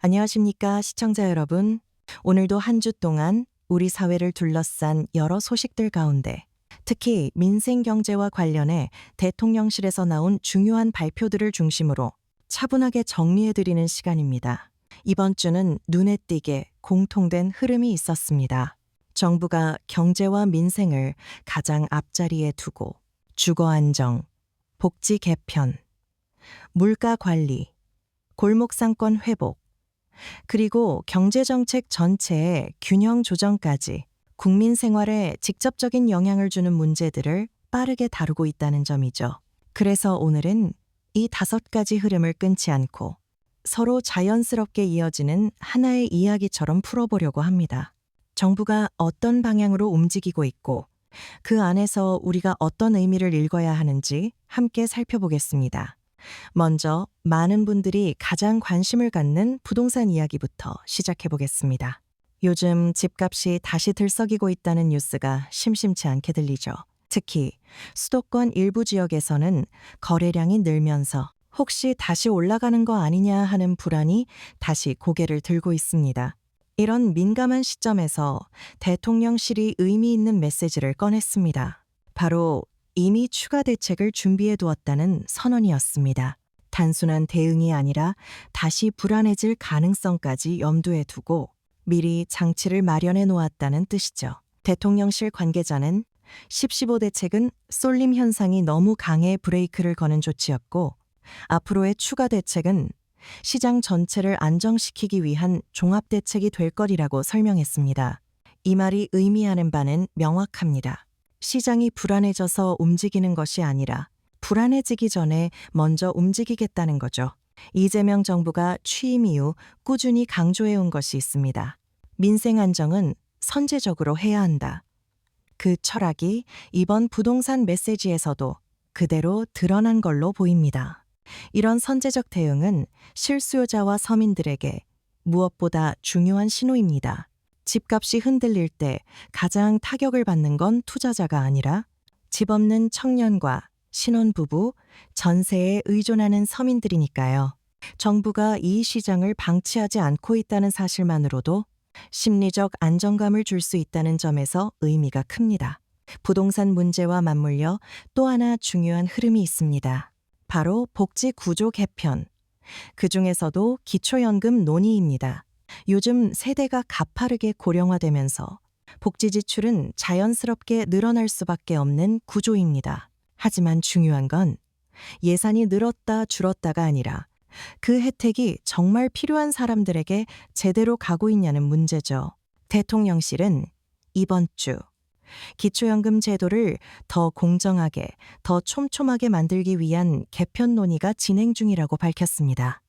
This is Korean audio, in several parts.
안녕하십니까, 시청자 여러분. 오늘도 한 주 동안 우리 사회를 둘러싼 여러 소식들 가운데 특히 민생 경제와 관련해 대통령실에서 나온 중요한 발표들을 중심으로 차분하게 정리해드리는 시간입니다. 이번 주는 눈에 띄게 공통된 흐름이 있었습니다. 정부가 경제와 민생을 가장 앞자리에 두고 주거 안정, 복지 개편, 물가 관리, 골목 상권 회복, 그리고 경제정책 전체의 균형 조정까지 국민 생활에 직접적인 영향을 주는 문제들을 빠르게 다루고 있다는 점이죠. 그래서 오늘은 이 5가지 흐름을 끊지 않고 서로 자연스럽게 이어지는 하나의 이야기처럼 풀어보려고 합니다. 정부가 어떤 방향으로 움직이고 있고 그 안에서 우리가 어떤 의미를 읽어야 하는지 함께 살펴보겠습니다. 먼저 많은 분들이 가장 관심을 갖는 부동산 이야기부터 시작해 보겠습니다. 요즘 집값이 다시 들썩이고 있다는 뉴스가 심심치 않게 들리죠. 특히 수도권 일부 지역에서는 거래량이 늘면서 혹시 다시 올라가는 거 아니냐 하는 불안이 다시 고개를 들고 있습니다. 이런 민감한 시점에서 대통령실이 의미 있는 메시지를 꺼냈습니다. 바로 이미 추가 대책을 준비해 두었다는 선언이었습니다. 단순한 대응이 아니라 다시 불안해질 가능성까지 염두에 두고 미리 장치를 마련해 놓았다는 뜻이죠. 대통령실 관계자는 10.15 대책은 쏠림 현상이 너무 강해 브레이크를 거는 조치였고 앞으로의 추가 대책은 시장 전체를 안정시키기 위한 종합대책이 될 거리라고 설명했습니다. 이 말이 의미하는 바는 명확합니다. 시장이 불안해져서 움직이는 것이 아니라 불안해지기 전에 먼저 움직이겠다는 거죠. 이재명 정부가 취임 이후 꾸준히 강조해온 것이 있습니다. 민생 안정은 선제적으로 해야 한다. 그 철학이 이번 부동산 메시지에서도 그대로 드러난 걸로 보입니다. 이런 선제적 대응은 실수요자와 서민들에게 무엇보다 중요한 신호입니다. 집값이 흔들릴 때 가장 타격을 받는 건 투자자가 아니라 집 없는 청년과 신혼부부, 전세에 의존하는 서민들이니까요. 정부가 이 시장을 방치하지 않고 있다는 사실만으로도 심리적 안정감을 줄 수 있다는 점에서 의미가 큽니다. 부동산 문제와 맞물려 또 하나 중요한 흐름이 있습니다. 바로 복지 구조 개편. 그 중에서도 기초연금 논의입니다. 요즘 세대가 가파르게 고령화되면서 복지 지출은 자연스럽게 늘어날 수밖에 없는 구조입니다. 하지만 중요한 건 예산이 늘었다 줄었다가 아니라 그 혜택이 정말 필요한 사람들에게 제대로 가고 있냐는 문제죠. 대통령실은 이번 주 기초연금 제도를 더 공정하게, 더 촘촘하게 만들기 위한 개편 논의가 진행 중이라고 밝혔습니다.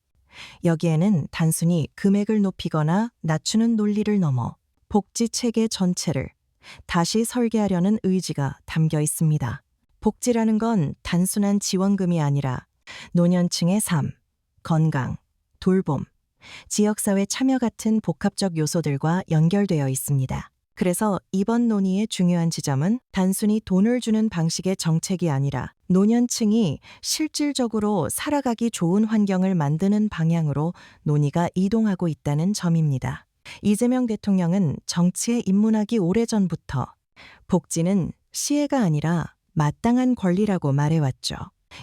여기에는 단순히 금액을 높이거나 낮추는 논리를 넘어 복지 체계 전체를 다시 설계하려는 의지가 담겨 있습니다. 복지라는 건 단순한 지원금이 아니라 노년층의 삶, 건강, 돌봄, 지역사회 참여 같은 복합적 요소들과 연결되어 있습니다. 그래서 이번 논의의 중요한 지점은 단순히 돈을 주는 방식의 정책이 아니라 노년층이 실질적으로 살아가기 좋은 환경을 만드는 방향으로 논의가 이동하고 있다는 점입니다. 이재명 대통령은 정치에 입문하기 오래전부터 복지는 시혜가 아니라 마땅한 권리라고 말해왔죠.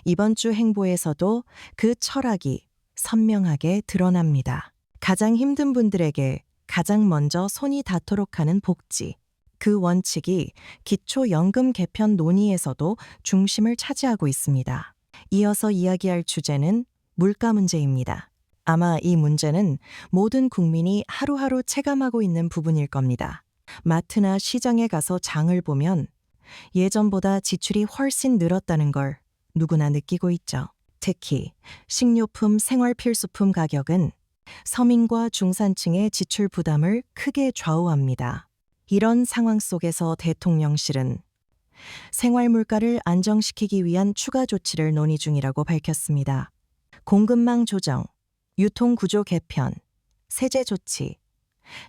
이번 주 행보에서도 그 철학이 선명하게 드러납니다. 가장 힘든 분들에게 가장 먼저 손이 닿도록 하는 복지. 그 원칙이 기초연금 개편 논의에서도 중심을 차지하고 있습니다. 이어서 이야기할 주제는 물가 문제입니다. 아마 이 문제는 모든 국민이 하루하루 체감하고 있는 부분일 겁니다. 마트나 시장에 가서 장을 보면 예전보다 지출이 훨씬 늘었다는 걸 누구나 느끼고 있죠. 특히 식료품, 생활필수품 가격은 서민과 중산층의 지출 부담을 크게 좌우합니다. 이런 상황 속에서 대통령실은 생활물가를 안정시키기 위한 추가 조치를 논의 중이라고 밝혔습니다. 공급망 조정, 유통구조 개편, 세제 조치,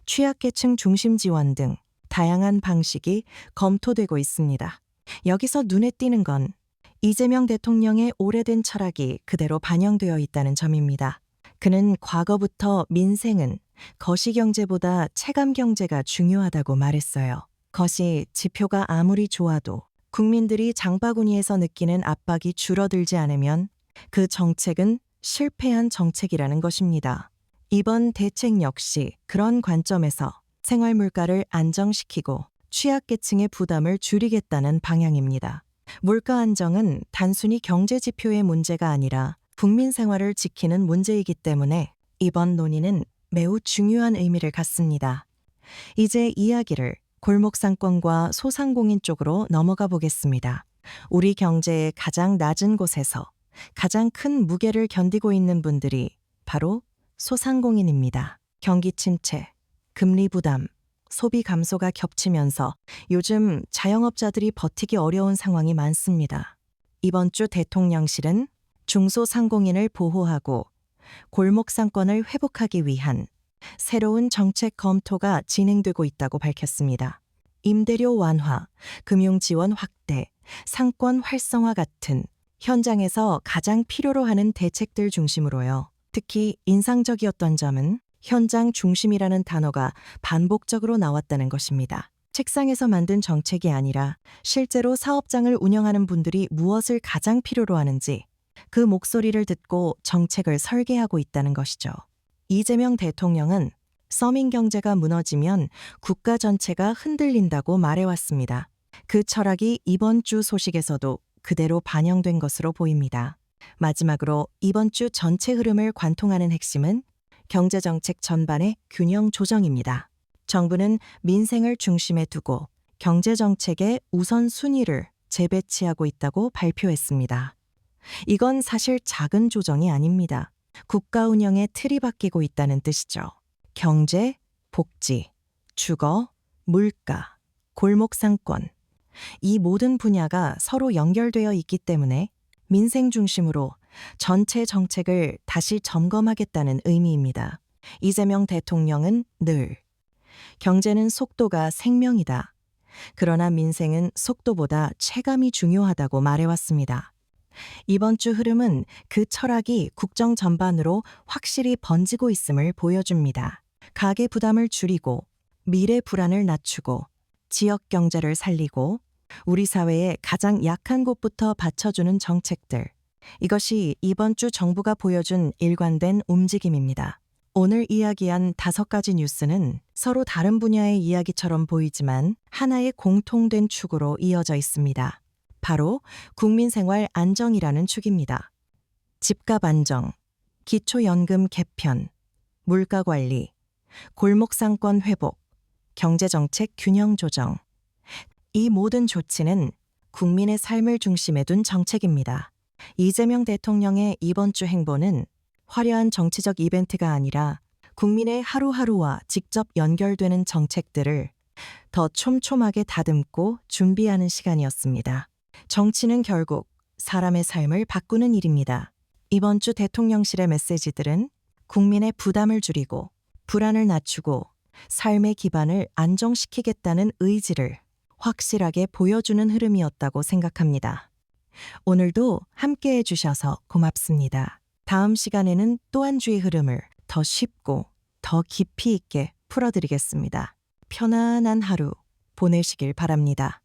취약계층 중심 지원 등 다양한 방식이 검토되고 있습니다. 여기서 눈에 띄는 건 이재명 대통령의 오래된 철학이 그대로 반영되어 있다는 점입니다. 그는 과거부터 민생은 거시경제보다 체감경제가 중요하다고 말했어요. 거시 지표가 아무리 좋아도 국민들이 장바구니에서 느끼는 압박이 줄어들지 않으면 그 정책은 실패한 정책이라는 것입니다. 이번 대책 역시 그런 관점에서 생활 물가를 안정시키고 취약계층의 부담을 줄이겠다는 방향입니다. 물가 안정은 단순히 경제 지표의 문제가 아니라 국민 생활을 지키는 문제이기 때문에 이번 논의는 매우 중요한 의미를 갖습니다. 이제 이야기를 골목상권과 소상공인 쪽으로 넘어가 보겠습니다. 우리 경제의 가장 낮은 곳에서 가장 큰 무게를 견디고 있는 분들이 바로 소상공인입니다. 경기 침체, 금리 부담, 소비 감소가 겹치면서 요즘 자영업자들이 버티기 어려운 상황이 많습니다. 이번 주 대통령실은 중소상공인을 보호하고 골목상권을 회복하기 위한 새로운 정책 검토가 진행되고 있다고 밝혔습니다. 임대료 완화, 금융 지원 확대, 상권 활성화 같은 현장에서 가장 필요로 하는 대책들 중심으로요. 특히 인상적이었던 점은 현장 중심이라는 단어가 반복적으로 나왔다는 것입니다. 책상에서 만든 정책이 아니라 실제로 사업장을 운영하는 분들이 무엇을 가장 필요로 하는지 그 목소리를 듣고 정책을 설계하고 있다는 것이죠. 이재명 대통령은 서민 경제가 무너지면 국가 전체가 흔들린다고 말해왔습니다. 그 철학이 이번 주 소식에서도 그대로 반영된 것으로 보입니다. 마지막으로 이번 주 전체 흐름을 관통하는 핵심은 경제정책 전반의 균형 조정입니다. 정부는 민생을 중심에 두고 경제정책의 우선순위를 재배치하고 있다고 발표했습니다. 이건 사실 작은 조정이 아닙니다. 국가 운영의 틀이 바뀌고 있다는 뜻이죠. 경제, 복지, 주거, 물가, 골목상권. 이 모든 분야가 서로 연결되어 있기 때문에 민생 중심으로 전체 정책을 다시 점검하겠다는 의미입니다. 이재명 대통령은 늘 경제는 속도가 생명이다. 그러나 민생은 속도보다 체감이 중요하다고 말해왔습니다. 이번 주 흐름은 그 철학이 국정 전반으로 확실히 번지고 있음을 보여줍니다. 가계 부담을 줄이고 미래 불안을 낮추고 지역 경제를 살리고 우리 사회의 가장 약한 곳부터 받쳐주는 정책들. 이것이 이번 주 정부가 보여준 일관된 움직임입니다. 오늘 이야기한 5가지 뉴스는 서로 다른 분야의 이야기처럼 보이지만 하나의 공통된 축으로 이어져 있습니다. 바로 국민생활 안정이라는 축입니다. 집값 안정, 기초연금 개편, 물가관리, 골목상권 회복, 경제정책 균형 조정. 이 모든 조치는 국민의 삶을 중심에 둔 정책입니다. 이재명 대통령의 이번 주 행보는 화려한 정치적 이벤트가 아니라 국민의 하루하루와 직접 연결되는 정책들을 더 촘촘하게 다듬고 준비하는 시간이었습니다. 정치는 결국 사람의 삶을 바꾸는 일입니다. 이번 주 대통령실의 메시지들은 국민의 부담을 줄이고 불안을 낮추고 삶의 기반을 안정시키겠다는 의지를 확실하게 보여주는 흐름이었다고 생각합니다. 오늘도 함께해 주셔서 고맙습니다. 다음 시간에는 또 한 주의 흐름을 더 쉽고 더 깊이 있게 풀어드리겠습니다. 편안한 하루 보내시길 바랍니다.